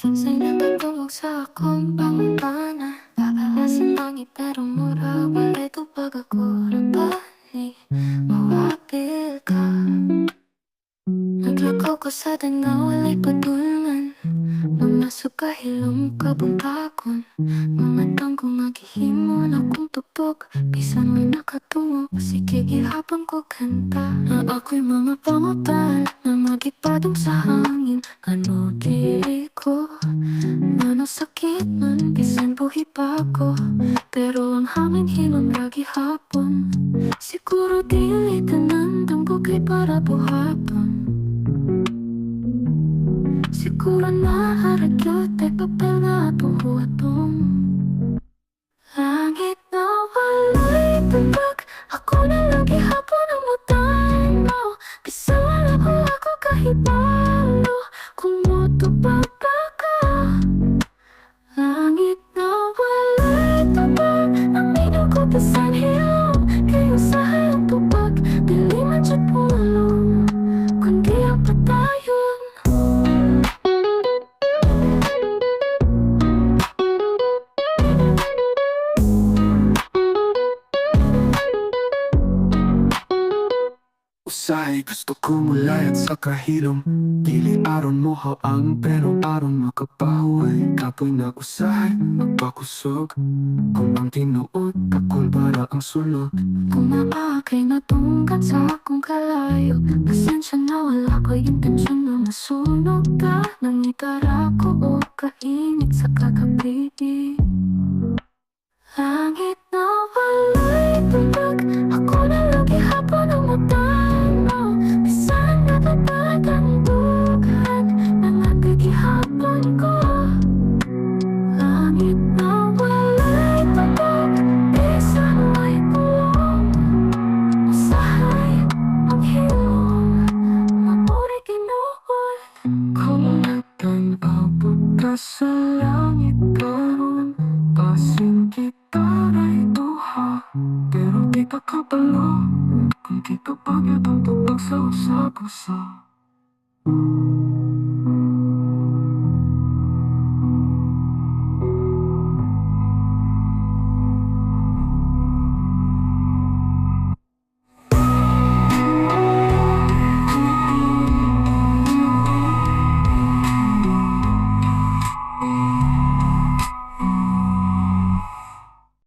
Kinsay natutulog sa akong pangutana. Kakalasin langit pero mura walay tupag ako rabani. Mawapil ka. Naglakaw ka sa tanaw walay patulngan. Mamasok ka hilom ka buntakon. Mga tangko maghihimo na kong tupok. Bisan may nakatungo sige gihapon ko kanta. Na ako'y mga pangutan na magipadong sa hangin. Ano diri ko ano sakit man bisan buhi pa ako. Pero ang hangin hilom lagi hapon. Siguro dili tanan tangko kay para buhaton. Siguro naharagyo tay papel na buhatong. Langit na walay tubag. Ako na lang gihapon ang mutan mo. Bisan wala ko ako kahibalo. Kung motupag pa ka. Langit na walay tubag. Ang minuko bisan hilom. Kaya usahay ang tubag. Dili man siya pulong. Kundi ang patayon. Usahay gusto ko mulayat sa kahilom. Dili aron mo haang pero aron makapahuay. Kapoy na usahay magpakusog. Kung ang tinuod kakul para ang sulod. Kung maakay natungkat sa akong kalayo. Pasensya na wala ko'y intensyon na masunog ka. Nang itara ko o kainit sa kagabi. Langit na walay tubag. Ako na lang gihapon ang mutan mo. Bisan natatag ang dugan. Nangagay gihapon ko. Langit na walay tubag. Bisan may pulong. Usahay ang hilom. Mapuri kinuod. Kung nagtanabot ka sa langit karon. Pasing kita ray duha. Pero di ka kabalo. Kung di ka pagyat ang tubag sa usap-usap.